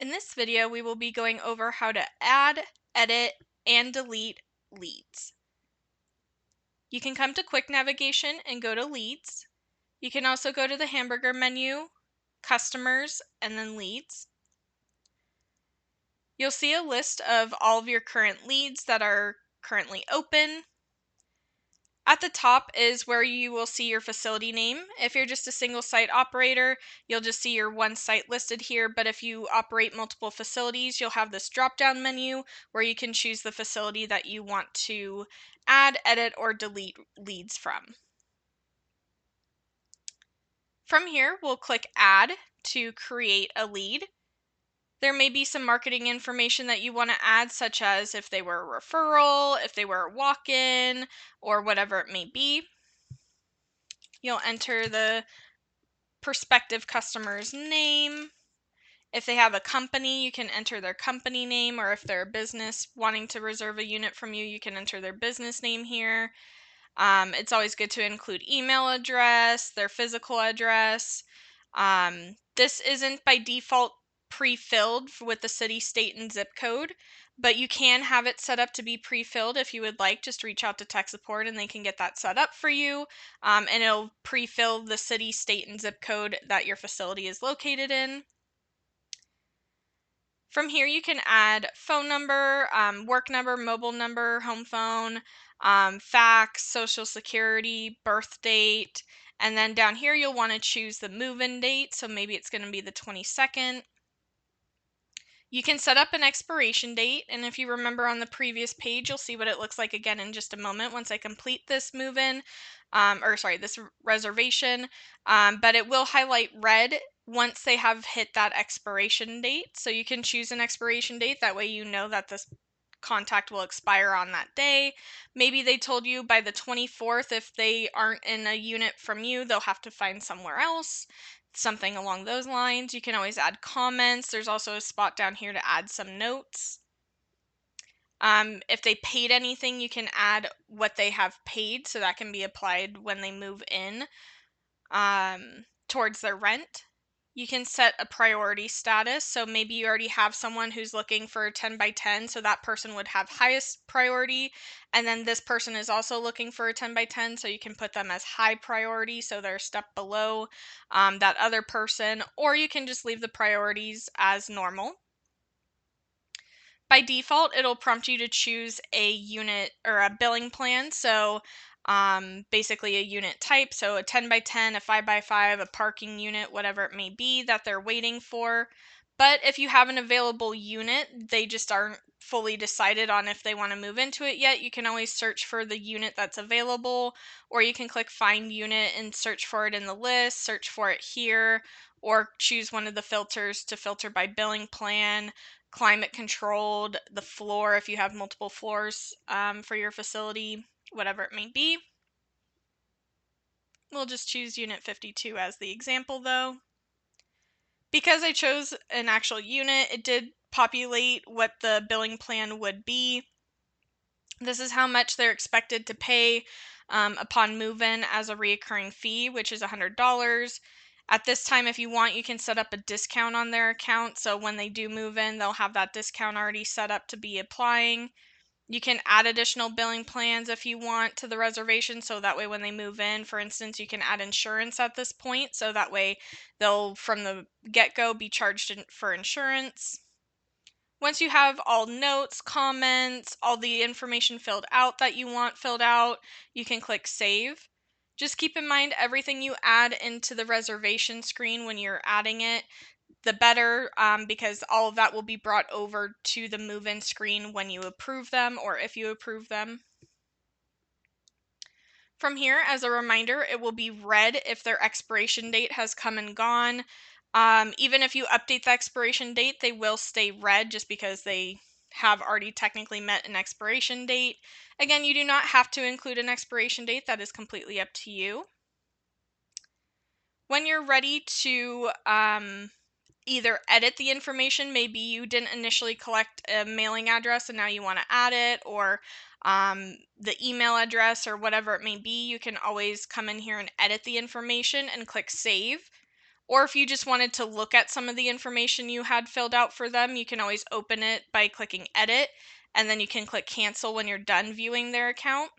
In this video, we will be going over how to add, edit, and delete leads. You can come to Quick Navigation and go to Leads. You can also go to the hamburger menu, Customers, and then Leads. You'll see a list of all of your current leads that are currently open. At the top is where you will see your facility name. If you're just a single site operator, you'll just see your one site listed here, but if you operate multiple facilities, you'll have this drop-down menu where you can choose the facility that you want to add, edit, or delete leads from. From here, we'll click Add to create a lead. There may be some marketing information that you want to add, such as if they were a referral, if they were a walk-in, or whatever it may be. You'll enter the prospective customer's name. If they have a company, you can enter their company name, or if they're a business wanting to reserve a unit from you, you can enter their business name here. It's always good to include email address, their physical address. This isn't by default pre-filled with the city, state, and zip code, but you can have it set up to be pre-filled if you would like. Just reach out to tech support and they can get that set up for you, and it'll pre-fill the city, state, and zip code that your facility is located in. From here, you can add phone number, work number, mobile number, home phone, fax, social security, birth date, and then down here you'll want to choose the move-in date, so maybe it's going to be the 22nd. You can set up an expiration date, and if you remember on the previous page, you'll see what it looks like again in just a moment once I complete this move-in, this reservation, but it will highlight red once they have hit that expiration date. So you can choose an expiration date, that way you know that this contact will expire on that day. Maybe they told you by the 24th, if they aren't in a unit from you, they'll have to find somewhere else. Something along those lines. You can always add comments. There's also a spot down here to add some notes. If they paid anything, you can add what they have paid, so that can be applied when they move in towards their rent. You can set a priority status, so maybe you already have someone who's looking for a 10 by 10, so that person would have highest priority, and then this person is also looking for a 10 by 10, so you can put them as high priority, so they're a step below that other person, or you can just leave the priorities as normal. By default, it'll prompt you to choose a unit or a billing plan, so basically a unit type, so a 10 by 10, a 5 by 5, a parking unit, whatever it may be that they're waiting for. But if you have an available unit, they just aren't fully decided on if they want to move into it yet, you can always search for the unit that's available, or you can click Find Unit and search for it in the list, search for it here, or choose one of the filters to filter by billing plan, climate controlled, the floor if you have multiple floors for your facility, whatever it may be. We'll just choose Unit 52 as the example though. Because I chose an actual unit, it did populate what the billing plan would be. This is how much they're expected to pay upon move-in as a reoccurring fee, which is $100. At this time, if you want, you can set up a discount on their account, so when they do move in, they'll have that discount already set up to be applying. You can add additional billing plans if you want to the reservation, so that way when they move in, for instance, you can add insurance at this point, so that way they'll, from the get-go, be charged for insurance. Once you have all notes, comments, all the information filled out that you want filled out, you can click Save. Just keep in mind, everything you add into the reservation screen when you're adding it, the better, because all of that will be brought over to the move-in screen when you approve them, or if you approve them. From here, as a reminder, it will be red if their expiration date has come and gone. Even if you update the expiration date, they will stay red just because they have already technically met an expiration date. Again, you do not have to include an expiration date. That is completely up to you. When you're ready to either edit the information, maybe you didn't initially collect a mailing address and now you want to add it, or the email address or whatever it may be, you can always come in here and edit the information and click Save. Or if you just wanted to look at some of the information you had filled out for them, you can always open it by clicking edit, and then you can click cancel when you're done viewing their account.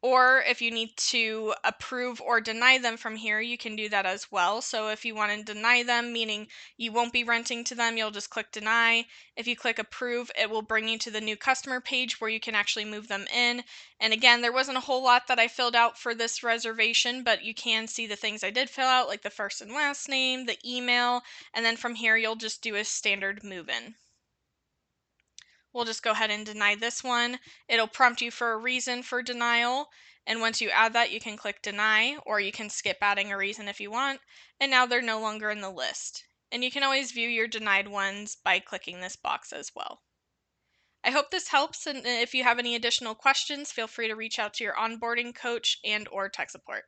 Or if you need to approve or deny them from here, you can do that as well. So if you want to deny them, meaning you won't be renting to them, you'll just click deny. If you click approve, it will bring you to the new customer page where you can actually move them in. And again, there wasn't a whole lot that I filled out for this reservation, but you can see the things I did fill out, like the first and last name, the email, and then from here you'll just do a standard move-in. We'll just go ahead and deny this one. It'll prompt you for a reason for denial. And once you add that, you can click deny, or you can skip adding a reason if you want. And now they're no longer in the list. And you can always view your denied ones by clicking this box as well. I hope this helps, and if you have any additional questions, feel free to reach out to your onboarding coach and/or tech support.